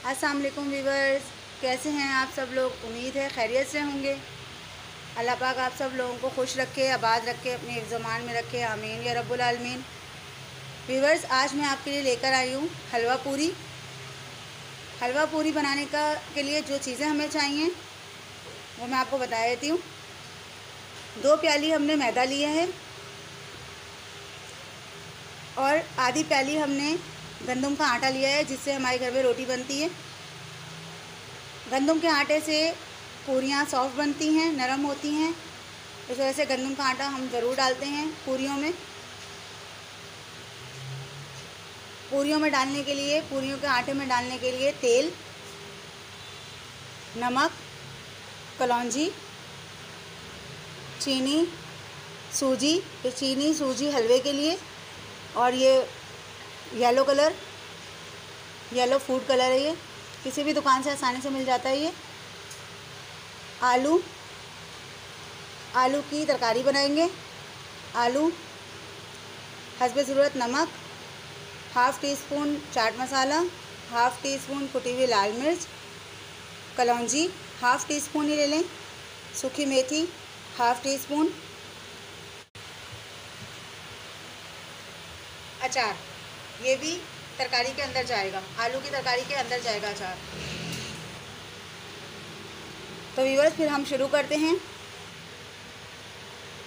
अस्सलाम वालेकुम व्यूअर्स, कैसे हैं आप सब लोग। उम्मीद है खैरियत से होंगे। अल्लाह पाक आप सब लोगों को खुश रखे, आबाद रखे, अपने हिफ्ज़-ओ-मान में रखे, आमीन या रब्बुल आलमीन। व्यूअर्स, आज मैं आपके लिए लेकर आई हूँ हलवा पूरी। हलवा पूरी बनाने के लिए जो चीज़ें हमें चाहिए वो मैं आपको बता देती हूँ। 2 प्याली हमने मैदा लिया है और आधी प्याली हमने गंदम का आटा लिया है, जिससे हमारे घर में रोटी बनती है। गंदम के आटे से पूरियाँ सॉफ्ट बनती हैं, नरम होती हैं। इस वजह से गंदम का आटा हम ज़रूर डालते हैं पूरियों में। पूरियों में डालने के लिए, पूरियों के आटे में डालने के लिए तेल, नमक, कलौंजी, चीनी, सूजी। ये चीनी सूजी हलवे के लिए। और ये yellow colour, yellow food colour है। ये किसी भी दुकान से आसानी से मिल जाता है। ये आलू, आलू की तरकारी बनाएंगे। आलू, हस्बे ज़रूरत नमक, half tea spoon chaat masala, half tea spoon कुटी हुई लाल मिर्च, कलौंजी हाफ़ टी स्पून ही ले लें, सूखी मेथी हाफ़ टी स्पून, अचार, ये भी तरकारी के अंदर जाएगा, आलू की तरकारी के अंदर जाएगा अचार। तो व्यूअर्स, फिर हम शुरू करते हैं।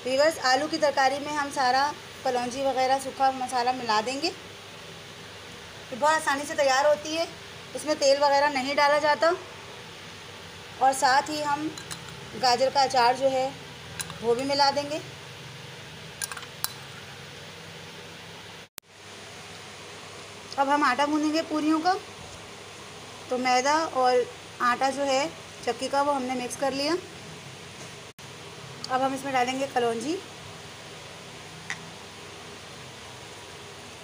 व्यूअर्स, आलू की तरकारी में हम सारा कलौंजी वगैरह सूखा मसाला मिला देंगे। तो बहुत आसानी से तैयार होती है, इसमें तेल वगैरह नहीं डाला जाता। और साथ ही हम गाजर का अचार जो है वो भी मिला देंगे। अब हम आटा गूँधेंगे पूरियों का। तो मैदा और आटा जो है चक्की का, वो हमने मिक्स कर लिया। अब हम इसमें डालेंगे कलौंजी,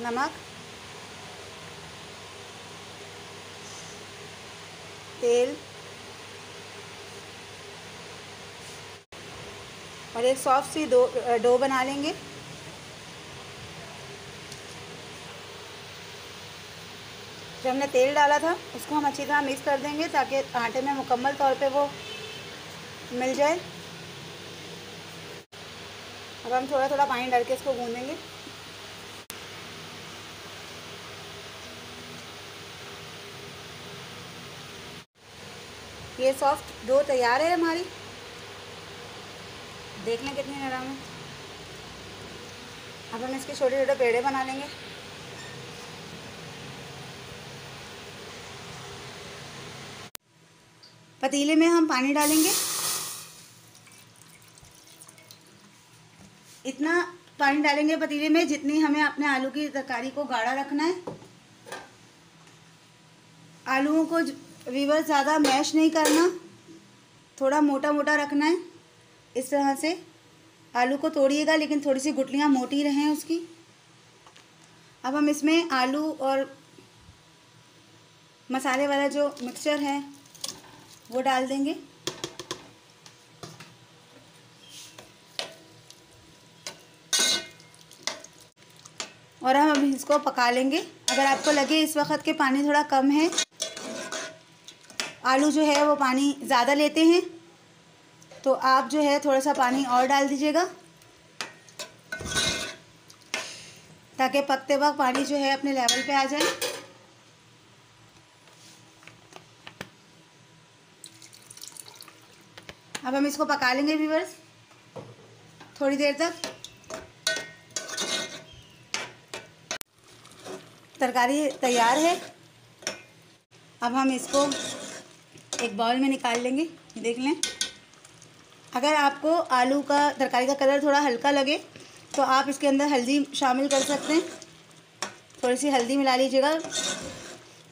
नमक, तेल और एक सॉफ्ट सी डो बना लेंगे। जो हमने तेल डाला था उसको हम अच्छी तरह मिक्स कर देंगे, ताकि आटे में मुकम्मल तौर पे वो मिल जाए। अब हम थोड़ा थोड़ा पानी डाल के इसको गूँधेंगे। ये सॉफ्ट डो तैयार है हमारी। देख लें कितनी नरम है। अब हम इसके छोटे छोटे पेड़े बना लेंगे। पतीले में हम पानी डालेंगे। इतना पानी डालेंगे पतीले में जितनी हमें अपने आलू की तरकारी को गाढ़ा रखना है। आलूओं को व्यूअर्स ज़्यादा मैश नहीं करना, थोड़ा मोटा मोटा रखना है। इस तरह से आलू को तोड़िएगा, लेकिन थोड़ी सी गुठलियाँ मोटी रहें उसकी। अब हम इसमें आलू और मसाले वाला जो मिक्सचर है वो डाल देंगे। और हम अभी इसको पका लेंगे। अगर आपको लगे इस वक्त के पानी थोड़ा कम है, आलू जो है वो पानी ज़्यादा लेते हैं, तो आप जो है थोड़ा सा पानी और डाल दीजिएगा, ताकि पकते वक्त पानी जो है अपने लेवल पे आ जाए। अब हम इसको पका लेंगे व्यूअर्स थोड़ी देर तक। तरकारी तैयार है। अब हम इसको एक बाउल में निकाल लेंगे। देख लें, अगर आपको आलू का तरकारी का कलर थोड़ा हल्का लगे तो आप इसके अंदर हल्दी शामिल कर सकते हैं। थोड़ी सी हल्दी मिला लीजिएगा,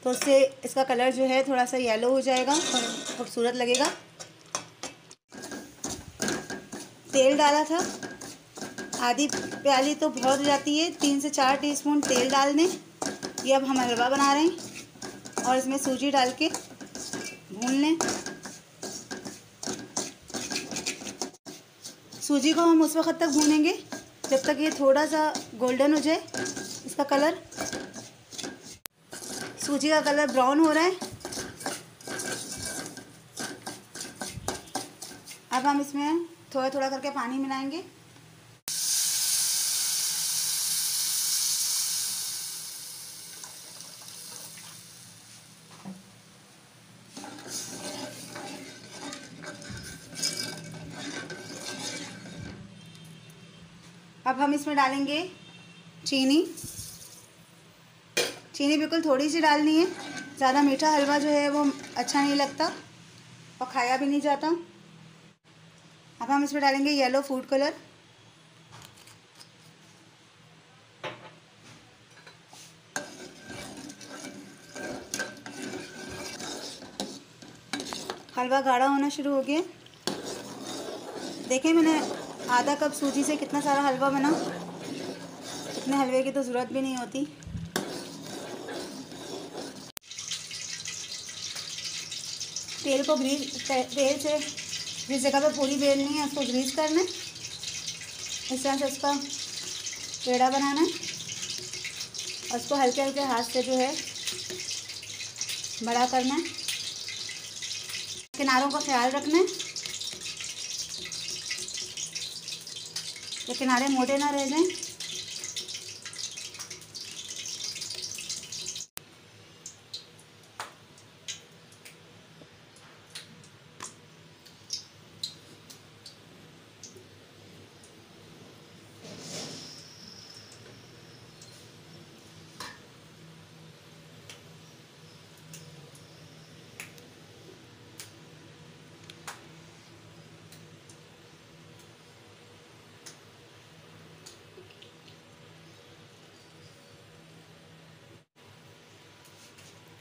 तो उससे इसका कलर जो है थोड़ा सा येलो हो जाएगा और खूबसूरत लगेगा। तेल डाला था, आधी प्याली तो बहुत हो जाती है, 3 से 4 टीस्पून तेल डाल दें। ये अब हम हलवा बना रहे हैं और इसमें सूजी डाल के भून लें। सूजी को हम उस वक्त तक भूनेंगे जब तक ये थोड़ा सा गोल्डन हो जाए इसका कलर। सूजी का कलर ब्राउन हो रहा है, अब हम इसमें थोड़ा थोड़ा करके पानी मिलाएंगे। अब हम इसमें डालेंगे चीनी। चीनी बिल्कुल थोड़ी सी डालनी है, ज़्यादा मीठा हलवा जो है वो अच्छा नहीं लगता और खाया भी नहीं जाता। अब हम इसमें डालेंगे येलो फूड कलर। हलवा गाढ़ा होना शुरू हो गया। देखिए मैंने आधा कप सूजी से कितना सारा हलवा बना। इतने हलवे की तो ज़रूरत भी नहीं होती। तेल से जिस जगह पे पूरी बेलनी है उसको ग्रीस करना है। इस तरह से उसका पेड़ा बनाना है और उसको हल्के हल्के हाथ से जो है बड़ा करना है। किनारों का ख्याल रखना है कि किनारे मोटे ना रह जाएं।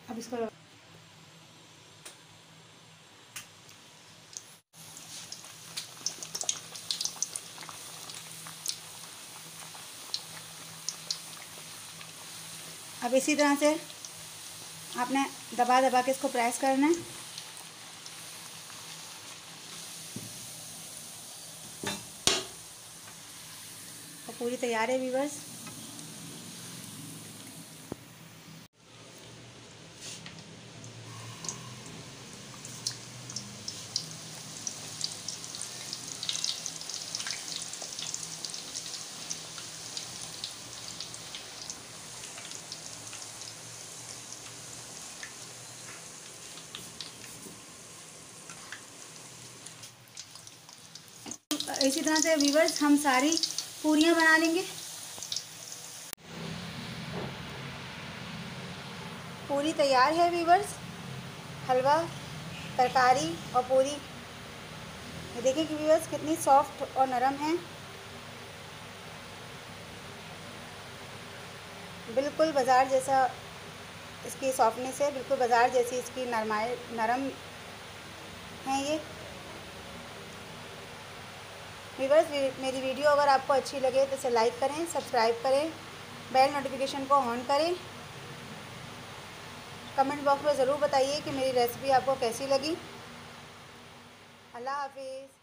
अब इसको अब इसी तरह से आपने दबा दबा के इसको प्रेस करना है। और पूरी तैयार है व्यूअर्स। इसी तरह से व्यूअर्स हम सारी पूरियां बना लेंगे। पूरी तैयार है व्यूअर्स। हलवा, तरकारी और पूरी, ये देखिए कि व्यूअर्स कितनी सॉफ्ट और नरम है। बिल्कुल बाज़ार जैसा इसकी सॉफ्टनेस है, बिल्कुल बाज़ार जैसी इसकी नरम है ये। व्यूअर्स मेरी वीडियो अगर आपको अच्छी लगे तो इसे लाइक करें, सब्सक्राइब करें, बेल नोटिफिकेशन को ऑन करें। कमेंट बॉक्स में ज़रूर बताइए कि मेरी रेसिपी आपको कैसी लगी। अल्लाह हाफिज़।